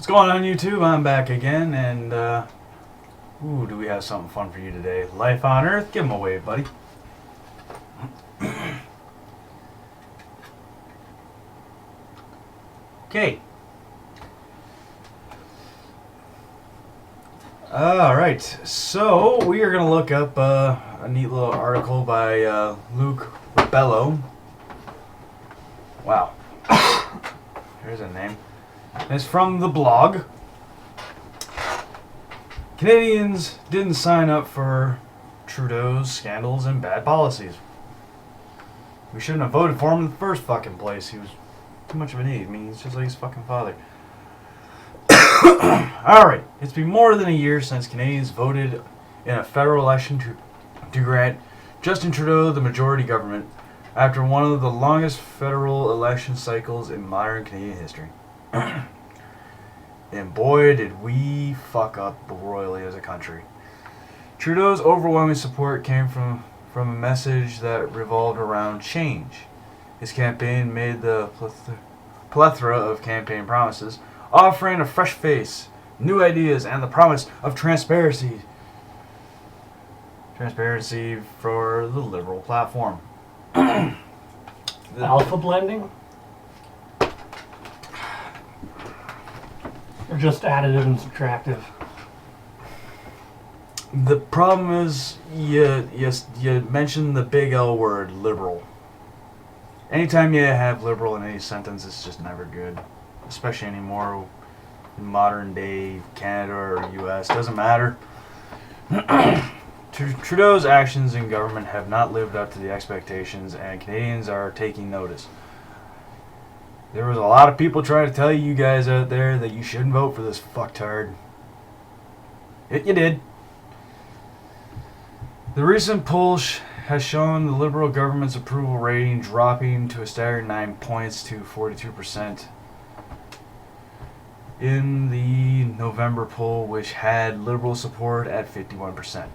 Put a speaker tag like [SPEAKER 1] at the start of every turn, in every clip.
[SPEAKER 1] What's going on, YouTube? I'm back again, and do we have something fun for you today? Life on Earth? Give 'em a wave, buddy. Okay. Alright, so we are going to look up a neat little article by Luke Bello. Wow. Here's a name. It's from the blog. Canadians didn't sign up for Trudeau's scandals and bad policies. We shouldn't have voted for him in the first fucking place. He was too much of an idiot. I mean, he's just like his fucking father. Alright, it's been more than a year since Canadians voted in a federal election to grant Justin Trudeau the majority government after one of the longest federal election cycles in modern Canadian history. And boy, did we fuck up royally as a country. Trudeau's overwhelming support came from a message that revolved around change. His campaign made the plethora of campaign promises, offering a fresh face, new ideas, and the promise of transparency. Transparency for the Liberal platform.
[SPEAKER 2] Alpha blending? Or just additive and subtractive?
[SPEAKER 1] The problem is, you mentioned the big L word, liberal. Anytime you have liberal in any sentence, it's just never good. Especially anymore in modern day Canada or US, doesn't matter. Trudeau's actions in government have not lived up to the expectations, and Canadians are taking notice. There was a lot of people trying to tell you guys out there that you shouldn't vote for this fucktard. You did. The recent poll has shown the Liberal government's approval rating dropping to a staggering 9 points to 42% in the November poll, which had Liberal support at 51%.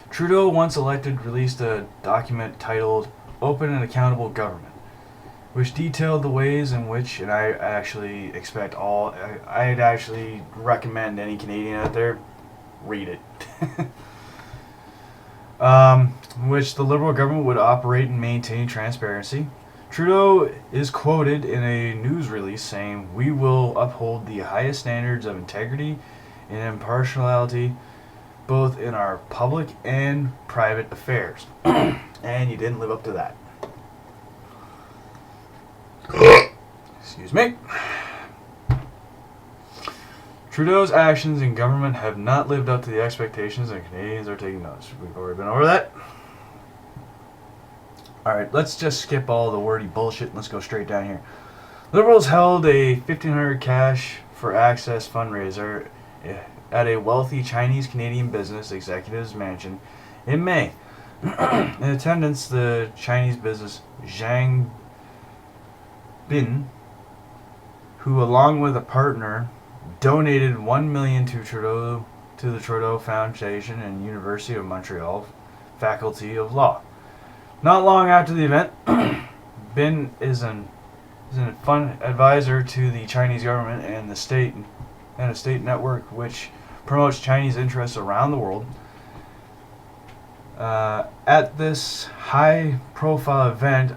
[SPEAKER 1] Trudeau, once elected, released a document titled Open and Accountable Government, which detailed the ways in which, and I'd actually recommend any Canadian out there read it, which the Liberal government would operate and maintain transparency. Trudeau is quoted in a news release saying, "We will uphold the highest standards of integrity and impartiality both in our public and private affairs." And you didn't live up to that. Excuse me. Trudeau's actions in government have not lived up to the expectations, and Canadians are taking notice. We've already been over that. Alright, let's just skip all the wordy bullshit and let's go straight down here. Liberals held a $1,500 cash for access fundraiser at a wealthy Chinese-Canadian business executive's mansion in May. In attendance, the Chinese business Zhang Bin, who along with a partner donated $1 million to the Trudeau Foundation and University of Montreal Faculty of Law. Not long after the event, Bin is a fund advisor to the Chinese government and a state network which promotes Chinese interests around the world. At this high-profile event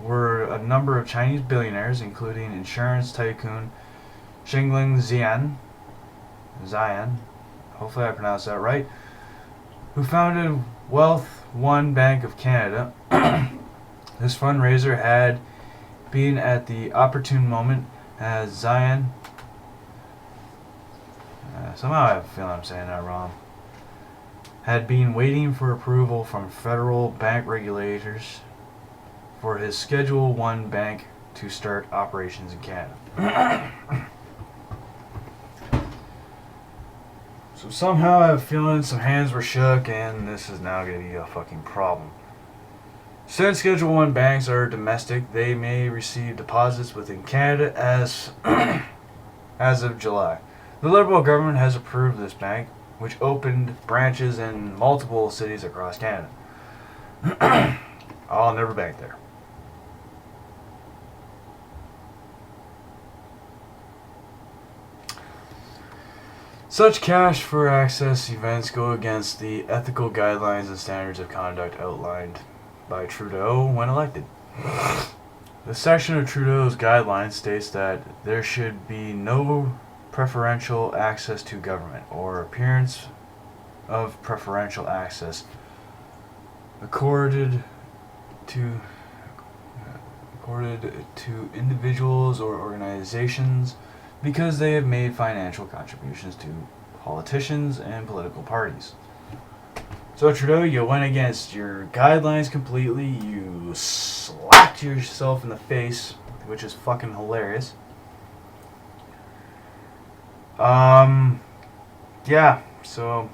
[SPEAKER 1] were a number of Chinese billionaires, including insurance tycoon Xingling Zian, hopefully I pronounced that right, who founded Wealth One Bank of Canada. This fundraiser had been at the opportune moment as Zian, somehow I have a feeling I'm saying that wrong, had been waiting for approval from federal bank regulators for his Schedule 1 bank to start operations in Canada. So somehow I have a feeling some hands were shook and this is now going to be a fucking problem. Since Schedule 1 banks are domestic, they may receive deposits within Canada as of July. The Liberal government has approved this bank, which opened branches in multiple cities across Canada. I'll never bank there. Such cash for access events go against the ethical guidelines and standards of conduct outlined by Trudeau when elected. The section of Trudeau's guidelines states that there should be no preferential access to government or appearance of preferential access accorded to individuals or organizations because they have made financial contributions to politicians and political parties. So Trudeau, you went against your guidelines completely. You slapped yourself in the face, which is fucking hilarious. Yeah, so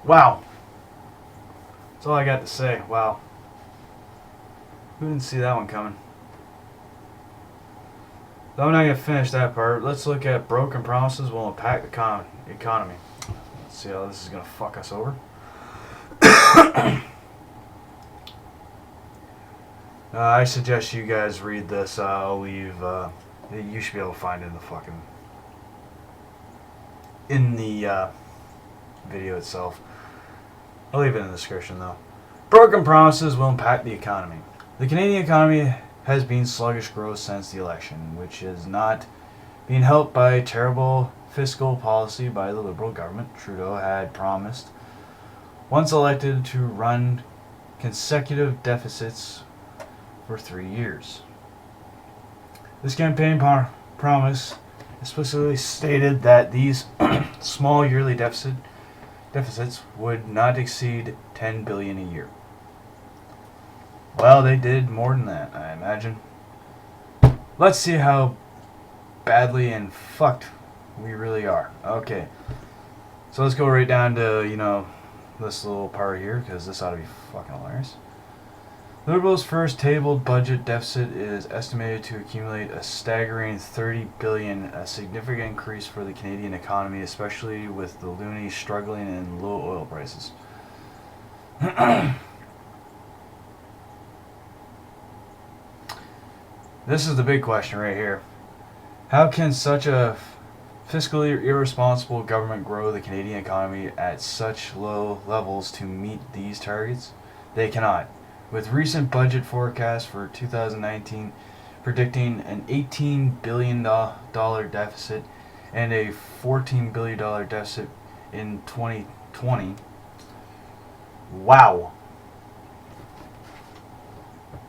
[SPEAKER 1] wow. That's all I got to say. Wow. Who didn't see that one coming? Though I'm not going to finish that part. Let's look at broken promises will impact the economy. Let's see how this is going to fuck us over. I suggest you guys read this. I'll leave. You should be able to find it in the fucking video itself. I'll leave it in the description though. Broken promises will impact the economy. The Canadian economy has been sluggish growth since the election, which is not being helped by terrible fiscal policy by the Liberal government. Trudeau had promised, once elected, to run consecutive deficits for 3 years. This campaign promise explicitly stated that these small yearly deficits would not exceed $10 billion a year. Well, they did more than that, I imagine. Let's see how badly and fucked we really are. Okay. So let's go right down to, this little part here, because this ought to be fucking hilarious. The Liberals' first tabled budget deficit is estimated to accumulate a staggering $30 billion, a significant increase for the Canadian economy, especially with the loonies struggling and low oil prices. This is the big question right here. How can such a fiscally irresponsible government grow the Canadian economy at such low levels to meet these targets? They cannot. With recent budget forecasts for 2019 predicting an $18 billion deficit and a $14 billion deficit in 2020. Wow.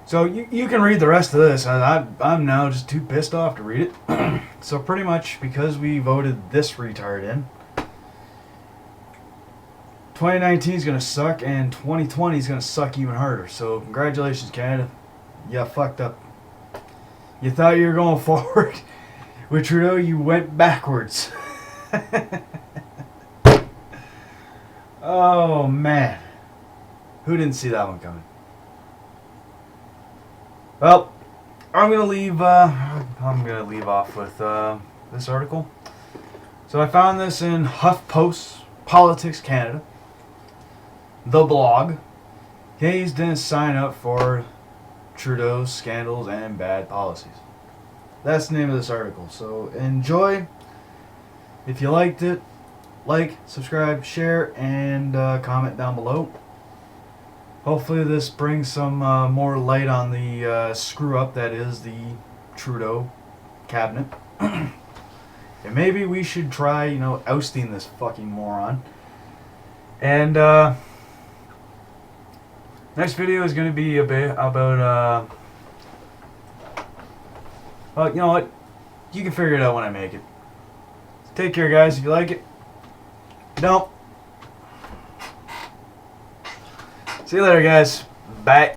[SPEAKER 1] So you can read the rest of this. I'm now just too pissed off to read it. So pretty much because we voted this retard in, 2019 is going to suck and 2020 is going to suck even harder. So congratulations, Canada. You fucked up. You thought you were going forward. With Trudeau, you went backwards. Oh, man. Who didn't see that one coming? Well, I'm gonna leave off with this article. So I found this in HuffPost Politics Canada, the blog. Hayes didn't sign up for Trudeau's scandals and bad policies. That's the name of this article. So enjoy. If you liked it, like, subscribe, share, and comment down below. Hopefully this brings some more light on the screw-up that is the Trudeau cabinet. And maybe we should try, ousting this fucking moron. And next video is going to be a bit about... well, you know what? You can figure it out when I make it. Take care, guys, if you like it. Don't. See you later, guys. Bye.